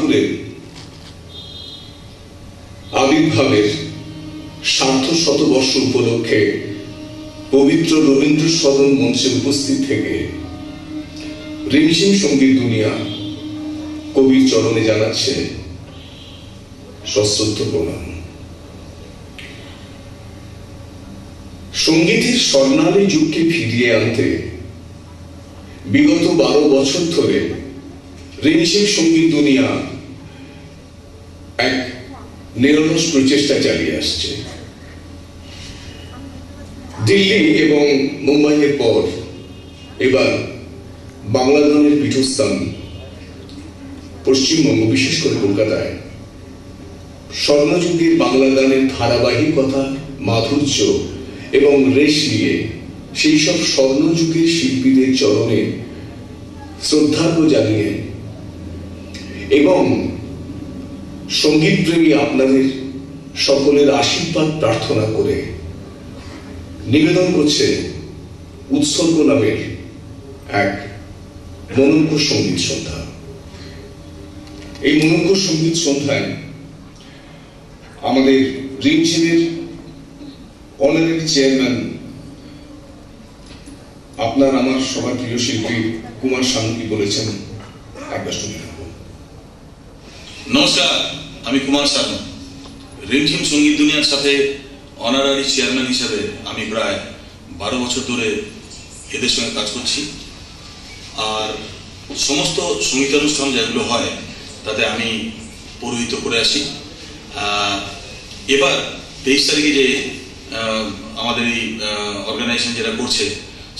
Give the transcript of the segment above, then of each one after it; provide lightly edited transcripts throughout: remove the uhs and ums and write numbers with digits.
ঠাকুরের আবির্ভাবের সার্ধশতবর্ষ উপলক্ষে পবিত্র রবীন্দ্র সদন মঞ্চে উপস্থিত থেকে রিমঝিম সঙ্গীত দুনিয়া কবির চরণে জানাচ্ছে সশ্রদ্ধ প্রণাম। সঙ্গীতের স্বর্ণালী যুগকে ফিরিয়ে আনতে বিগত 12 বছর ধরে রিমঝিম সঙ্গীত দুনিয়া এক নিরলস প্রচেষ্টা চালিয়ে আসছে। দিল্লি এবং মুম্বাইয়ের পর এবার বাংলা গানের পীঠস্থান পশ্চিমবঙ্গ, বিশেষ করে কলকাতায় স্বর্ণযুগের বাংলা গানের ধারাবাহিকতা, মাধুর্য এবং রেশ নিয়ে সেই সব স্বর্ণযুগের শিল্পীদের চরণে শ্রদ্ধার্ঘ জানিয়ে এবং সঙ্গীতপ্রেমী আপনাদের সকলের আশীর্বাদ প্রার্থনা করে নিবেদন করছে উৎসর্গ নামের এক মনোজ্ঞ সঙ্গীত সন্ধ্যা। এই মনোজ্ঞ সঙ্গীত সন্ধ্যায় আমাদের রিমঝিমের অনারারি চেয়ারম্যান, আপনার আমার সবার প্রিয় শিল্পী কুমার শানু কি বলেছেন একবার শুনে নেব। নমস্কার, আমি কুমার শানু। রিমঝিম সঙ্গীত দুনিয়ার সাথে অনারারি চেয়ারম্যান হিসেবে আমি প্রায় 12 বছর ধরে এদের সঙ্গে কাজ করছি। আর সমস্ত সঙ্গীতানুষ্ঠান যেগুলো হয় তাতে আমি পৌরোহিত্য করে আসি। এবার 23 তারিখে যে আমাদের এই অর্গানাইজেশন যেটা করছে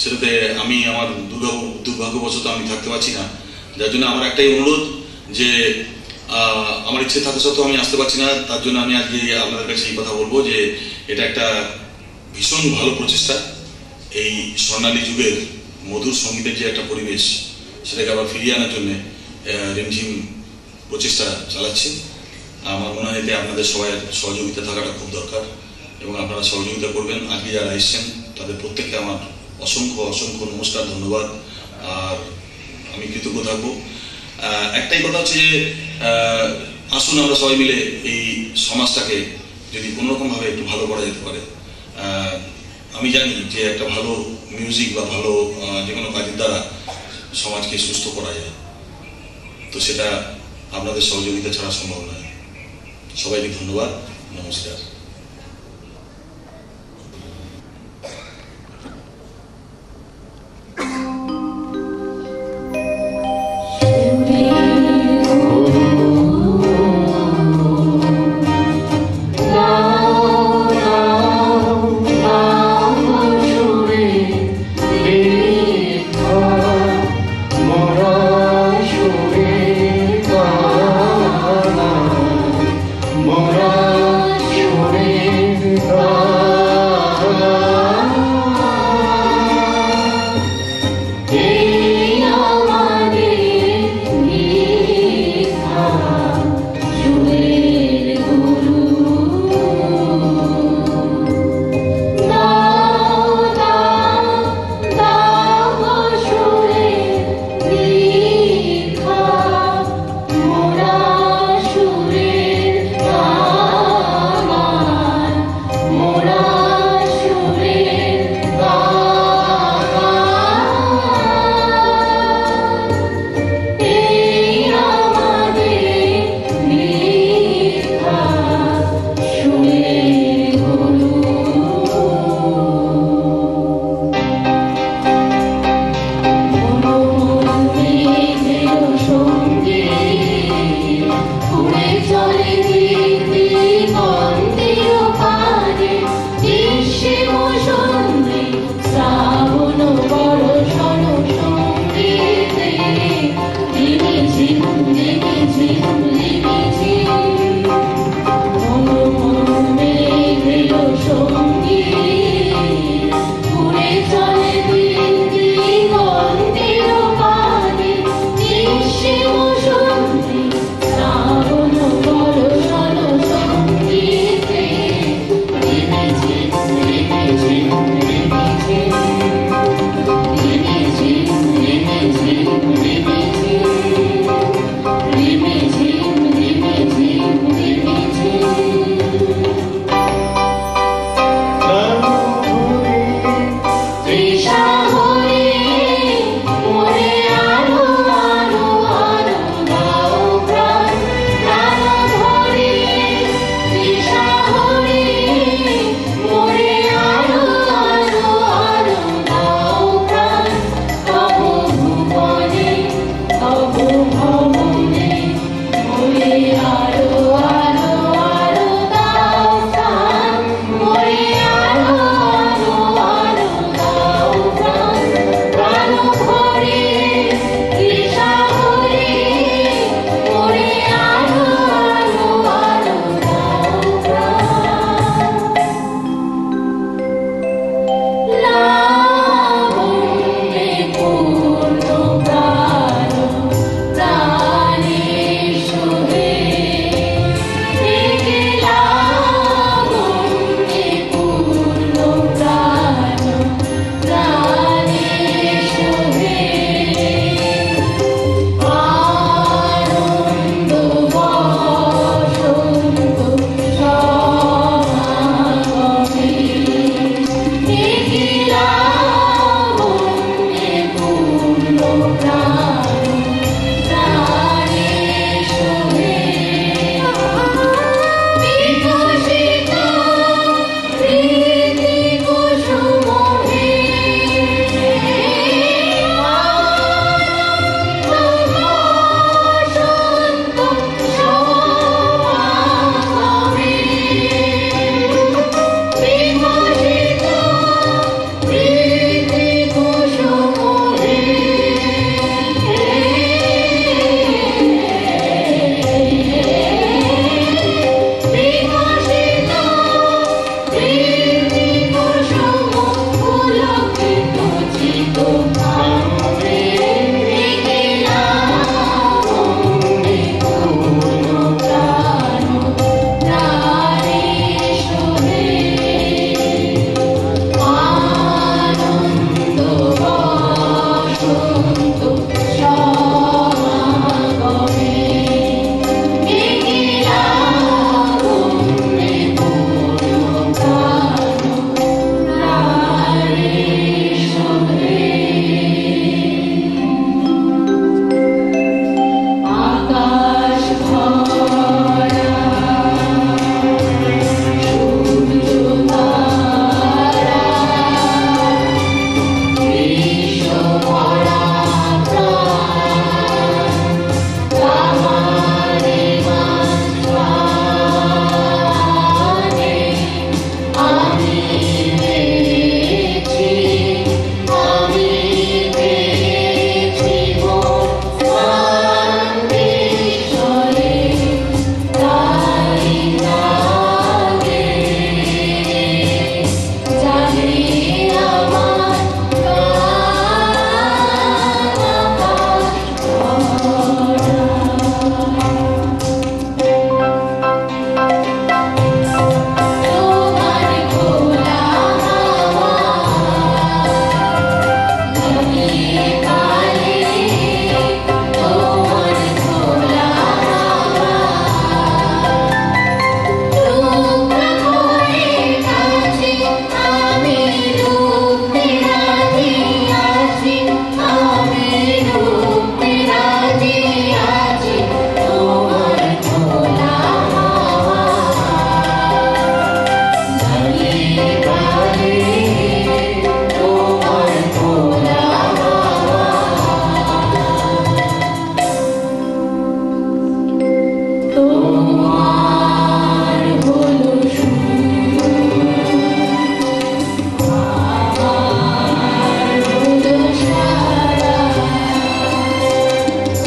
সেটাতে আমি আমার দুর্ভাগ্যবশত আমি থাকতে পারছি না, যার জন্য আমার একটাই অনুরোধ যে আমার ইচ্ছে থাকা সত্ত্বেও আমি আসতে পারছি না, তার জন্য আমি আজকে আপনাদের কাছে এই কথা বলবো যে এটা একটা ভীষণ ভালো প্রচেষ্টা। এই স্বর্ণালী যুগের মধুর সঙ্গীতের যে একটা পরিবেশ সেটাকে আবার ফিরিয়ে আনার জন্য রিমঝিম প্রচেষ্টা চালাচ্ছে। আমার মনে হয় যে আপনাদের সবাই সহযোগিতা থাকাটা খুব দরকার এবং আপনারা সহযোগিতা করবেন। আজকে যারা এসছেন তাদের প্রত্যেককে আমার অসংখ্য অসংখ্য নমস্কার, ধন্যবাদ। আর আমি কৃতজ্ঞ থাকবো। একটাই কথা হচ্ছে যে আসুন আমরা সবাই মিলে এই সমাজটাকে যদি কোনোরকমভাবে একটু ভালো করা যেতে পারে। আমি জানি যে একটা ভালো মিউজিক বা ভালো যে কোনো কাজের দ্বারা সমাজকে সুস্থ করা যায়, তো সেটা আপনাদের সহযোগিতা ছাড়া সম্ভব নয়। সবাইকে ধন্যবাদ, নমস্কার। Mora,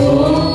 চলো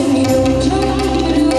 ঝুম ঝুম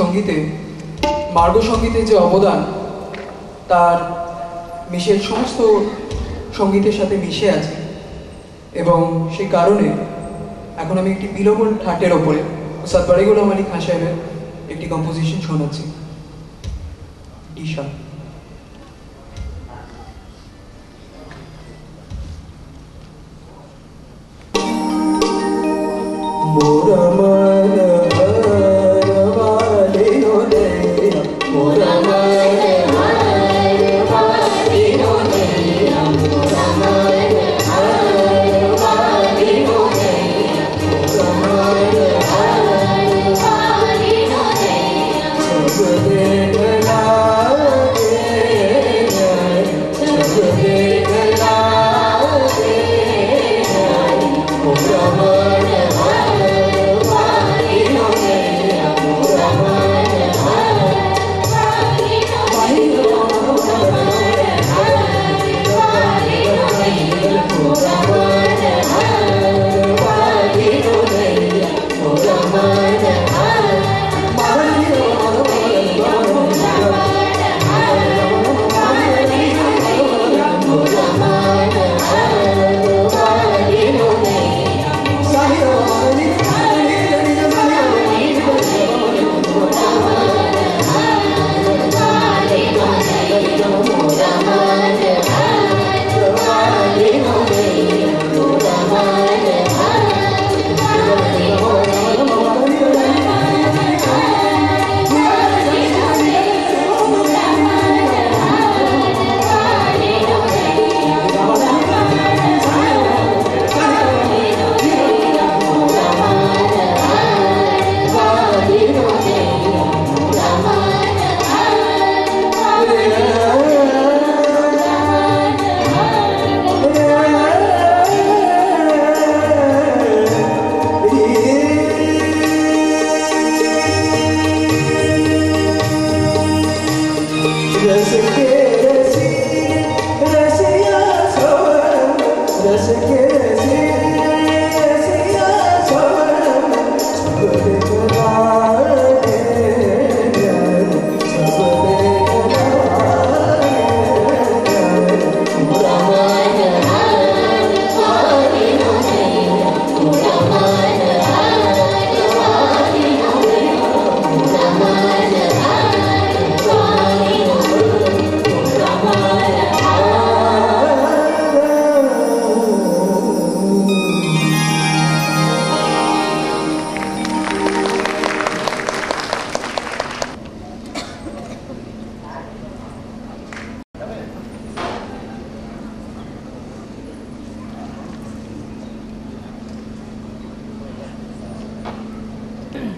সঙ্গীতে মার্গ সঙ্গীতের যে অবদান তার সমস্ত সঙ্গীতের সাথে মিশে আছে, এবং সেই কারণে এখন আমি একটি বিলোবন ঠাটের ওপরে সাতবাড়ি গোলাম আলী খান সাহেবের একটি কম্পোজিশন শোনাচ্ছি, দিশা। মোরা মন হারবালে রে, মোরা মন হারবালে রে, মোরা মন হারবালে রে, মোরা মন হারবালে রে, সব দেখলা রে, সব দেখলা রে, মোরা মন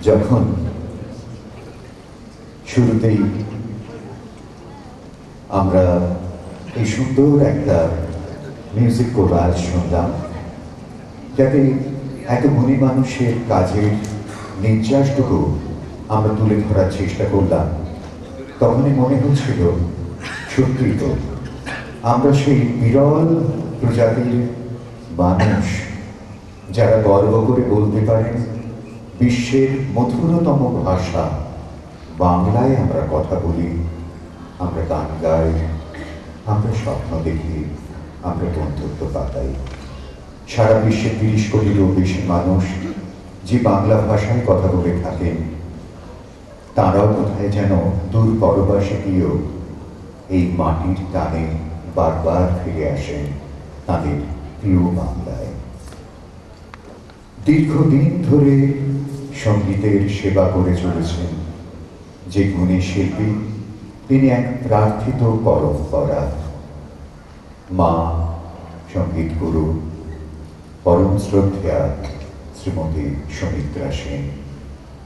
যখন শুরুতেই আমরা এই সুন্দর একটা মিউজিক কোলাজ শুনলাম, যাতে এত গুণী মানুষের কাজের নির্যাসটুকু আমরা তুলে ধরার চেষ্টা করলাম, তখনই মনে হচ্ছিল সত্যি তো আমরা সেই বিরল প্রজাতির মানুষ যারা গর্ব করে বলতে পারেন বিশ্বের মধুরতম ভাষা বাংলায় আমরা কথা বলি, আমরা গান গাই, আমরা স্বপ্ন দেখি, আমরা বন্ধুত্ব পাতাই। সারা বিশ্বে 30 কোটিরও বেশি মানুষ যে বাংলা ভাষায় কথা বলে থাকেন, তারাও কোথায় যেন দূর পরবাসে গিয়েও এই মাটির টানে বারবার ফিরে আসেন তাদের প্রিয় বাংলায়। দীর্ঘদিন ধরে সঙ্গীতের সেবা করে চলেছেন যে গুণী শিল্পী, তিনি এক প্রার্থিত পরম্পরা। মা সঙ্গীত গুরু পরম শ্রদ্ধা শ্রীমতী সুমিত্রা সেন,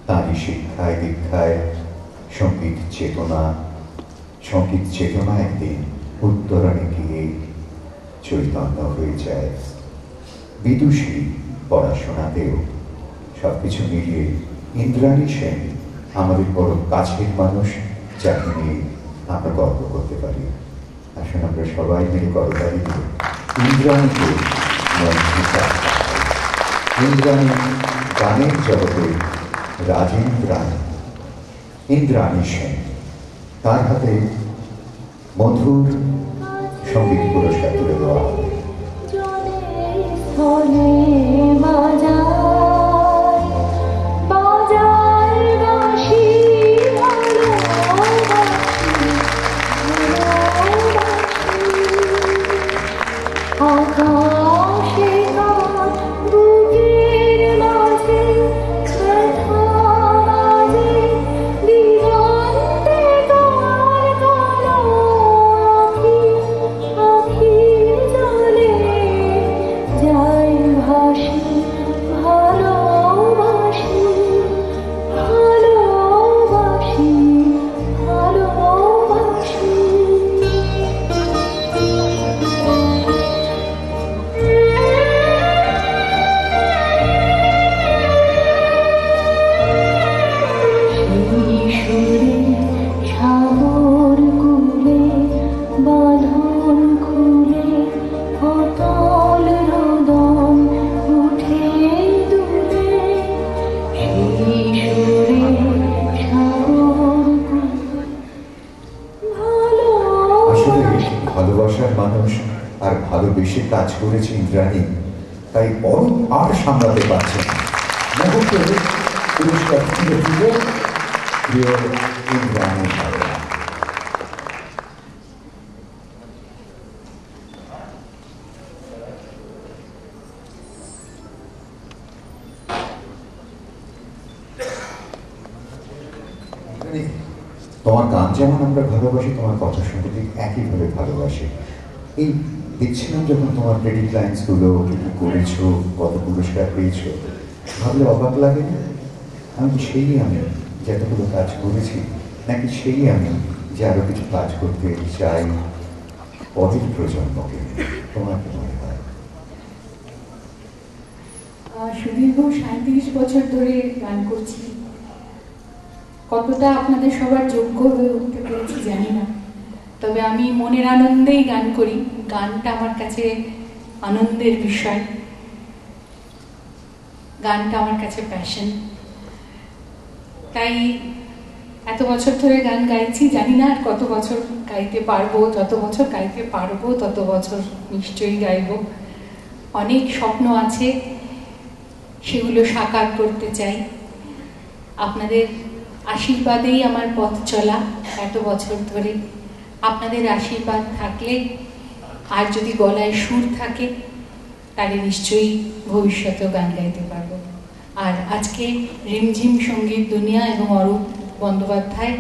তাঁরই শিক্ষায় দীক্ষায় সঙ্গীত চেতনা একদিন উত্তরণে গিয়ে চৈতন্য হয়ে যায়। বিদুষী পড়াশোনাতেও সবকিছু মিলিয়ে ইন্দ্রাণী সেন আমাদের বড় কাছের মানুষ, যাকে নিয়ে আমরা গর্ব করতে পারি। আসুন আমরা সবাই মিলে করতালি দিয়ে ইন্দ্রাণীকে ইন্দ্রাণী গানের জগতে রাজেন্দ্রাণী। ইন্দ্রাণী সেন, তার হাতে মধুর সঙ্গীত পুরস্কার তুলে দেওয়া হবে। ভালোবাসার মানুষ আর ভালোবেসে কাজ করেছে ইন্দ্রাণী, তাই অরূপ আর সামলাতে পারছে না। মুহূর্তে পুরস্কার তুলে দিল প্রিয় ইন্দ্রাণী। তোমার গান যেমন আমরা ভালোবাসি, তোমার কথা শুনতে ঠিক একইভাবে ভালোবাসি। এই দেখছিলাম যখন তোমার ক্রেডিট লাইন্সগুলো কি কি করেছো, কত পুরস্কার পেয়েছো, ভাবলে অবাক লাগে না? আমি সেই আমি যে এতগুলো কাজ করেছি, নাকি সেই আমি যে আরো কিছু কাজ করতে চাই পরের প্রজন্মকে? তোমার কি মনে হয়? সুদীর্ঘ 37 বছর ধরে গান করছি, কতটা আপনাদের সবার যোগ্য হয়ে উঠতে পেরেছি জানি না, তবে আমি মনের আনন্দেই গান করি। গানটা আমার কাছে আনন্দের বিষয়, গানটা আমার কাছে প্যাশন। তাই এত বছর ধরে গান গাইছি, জানি না আর কত বছর গাইতে পারবো। যত বছর গাইতে পারবো তত বছর নিশ্চয়ই গাইব। অনেক স্বপ্ন আছে, সেগুলো সাকার করতে চাই। আপনাদের আশীর্বাদেই আমার পথ চলা এত বছর ধরে। আপনাদের আশীর্বাদ থাকলে আর যদি গলায় সুর থাকে, তাহলে নিশ্চয়ই ভবিষ্যতেও গান গাইতে পারবো। আর আজকে রিমঝিম সঙ্গীত দুনিয়া এবং অরূপ বন্দ্যোপাধ্যায়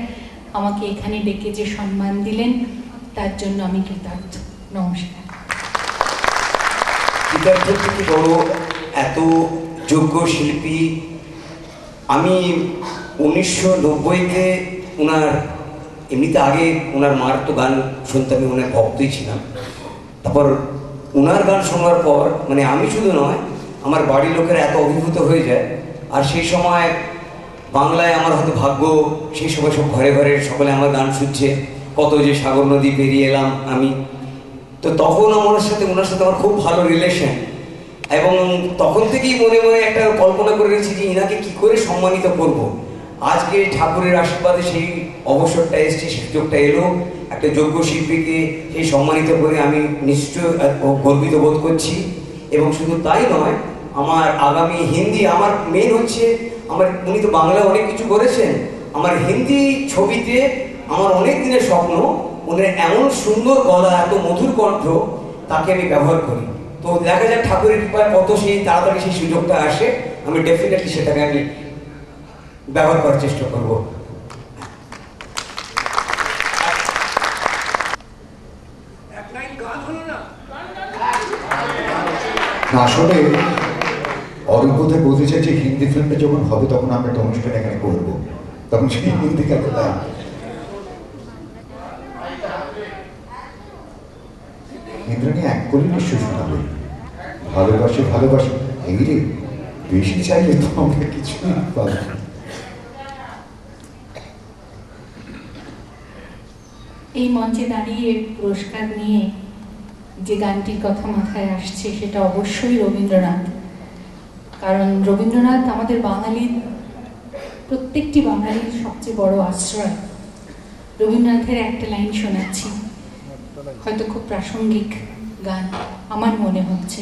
আমাকে এখানে ডেকে যে সম্মান দিলেন, তার জন্য আমি কৃতজ্ঞ। নমস্কার। কৃতজ্ঞ থেকে বড় এত যোগ্য শিল্পী। আমি 1990-তে ওনার এমনিতে আগে ওনার মার তো গান শুনতে, আমি ওনার ভক্তই ছিলাম। তারপর ওনার গান শোনার পর মানে আমি শুধু নয়, আমার বাড়ির লোকেরা এত অভিভূত হয়ে যায়। আর সেই সময় বাংলায় আমার হয়তো ভাগ্য, সেই সময় সব ঘরে ঘরে সকলে আমার গান শুনছে। কত যে সাগর নদী পেরিয়ে এলাম আমি, তো তখন ওনার সাথে আমার খুব ভালো রিলেশন। এবং তখন থেকেই মনে মনে একটা কল্পনা করে রেখেছি যে ইনাকে কি করে সম্মানিত করব। আজকে ঠাকুরের আশীর্বাদে সেই অবসরটা এসছে, সুযোগটা এলো। একটা যোগ্য শিল্পীকে সেই সম্মানিত করে আমি নিশ্চয় গর্বিত বোধ করছি। এবং শুধু তাই নয়, আমার আগামী হিন্দি, আমার মেন হচ্ছে আমার, উনি তো বাংলায় অনেক কিছু করেছেন, আমার হিন্দি ছবিতে আমার অনেক দিনের স্বপ্ন ওনার এমন সুন্দর গলা, এত মধুর কণ্ঠ, তাকে আমি ব্যবহার করি। তো দেখা যাক ঠাকুরের কৃপায় কত সেই তাড়াতাড়ি সেই সুযোগটা আসে। আমি ডেফিনেটলি সেটাকে আমি ব্যবহার করার চেষ্টা করব। আসলে অরূপতে বলতে চাই যে হিন্দি ফিল্মটা যখন হবে তখন আমরা একটা অনুষ্ঠান এখানে করবো, তখন সেই হিন্দি গানটা ইন্দ্রাণী এক করে নিশ্চয় শোনাবে। ভালোবাসে ভালোবাসে এই রে, বেশি চাইলে তো আমরা কিছুই পাবো। এই মঞ্চে দাঁড়িয়ে পুরস্কার নিয়ে যে গানটির কথা মাথায় আসছে সেটা অবশ্যই রবীন্দ্রনাথ। কারণ রবীন্দ্রনাথ আমাদের বাঙালির প্রত্যেকটি বাঙালির সবচেয়ে বড় আশ্রয়। রবীন্দ্রনাথের একটা লাইন শোনাচ্ছি, হয়তো খুব প্রাসঙ্গিক গান আমার মনে হচ্ছে।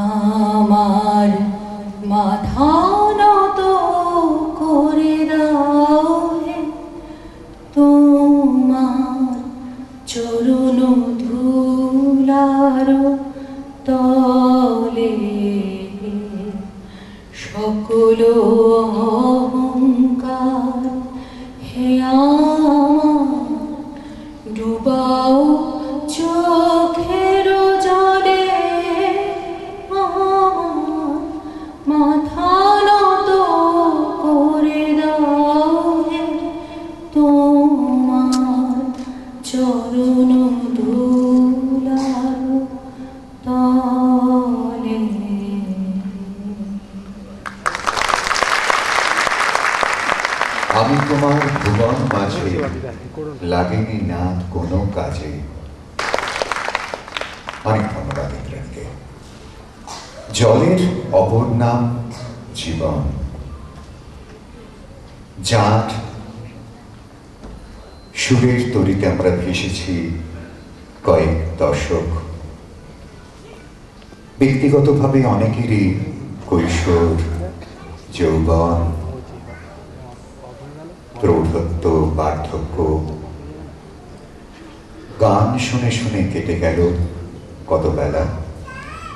আমার মাথা নত করে দাও হে, তোমার চরণ ধুলার তলে সকল অহংকার হে আমার ডুবাও চোখের জলে, আমার মাথা নত করে দাও হে, তোমার চরণ ধুলার তলে। আমি তোমার ভুবন মাঝে লাগেনি না কোনো কাজে। অনেক ধন্যবাদ ইন্দ্রকে। জলের অপর নাম জীবন। জাট সুরের তরিতে আমরা ভেসেছি কয়েক দশক। ব্যক্তিগতভাবে অনেকেরই কৈশোর, যৌবন, প্রৌঢ়ত্ব, বার্ধক্য, গান শুনে শুনে কেটে গেল কত বেলা।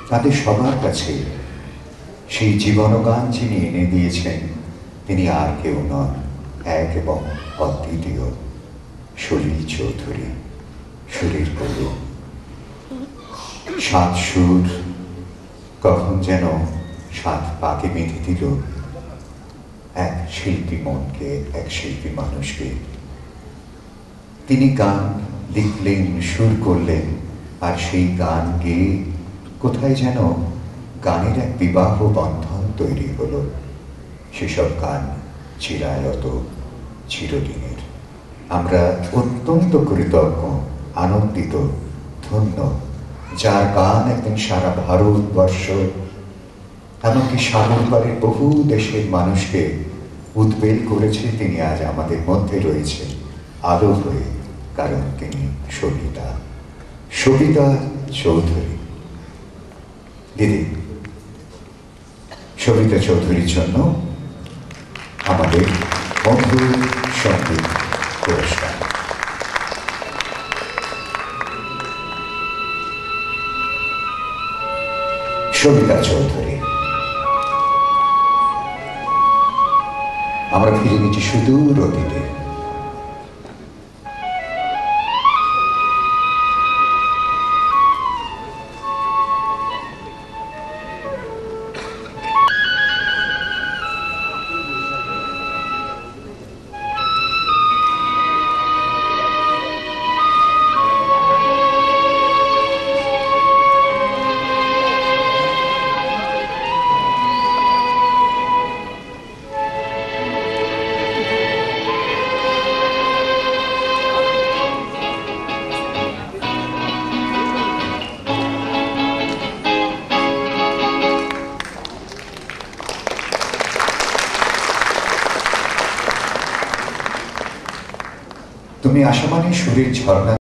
তাদের সবার কাছে সেই জীবনগান যিনি এনে দিয়েছেন তিনি আর কেউ নন, এক এবং অদ্বিতীয় সলিল চৌধুরী। সুরের কবি, সাত সুর কখন যেন সাত পাকে বেঁধে দিল এক শিল্পী মনকে, এক শিল্পী মানুষকে। তিনি গান লিখলেন, সুর করলেন, আর সেই গান গেয়ে কোথায় যেন গানের এক বিবাহ বন্ধন তৈরি হলো। সেসব গান চিরায়ত, চিরদিনের। আমরা অত্যন্ত কৃতজ্ঞ, আনন্দিত, ধন্য, যার গান একদিন সারা ভারতবর্ষ এমনকি সাগর পারের বহু দেশের মানুষকে উদ্বেল করেছে। তিনি আজ আমাদের মধ্যে রয়েছেন আলো হয়ে, কারণ তিনি সবিতা, সবিতা চৌধুরী। দিদি, সবিতা চৌধুরীর জন্য আমাদের মধুর সঙ্গীত পুরস্কার। সবিতা চৌধুরী। আমরা ফিরে গেছি সুদূর অতীতে। তুমি আসামানে সুরের ঝর্ণা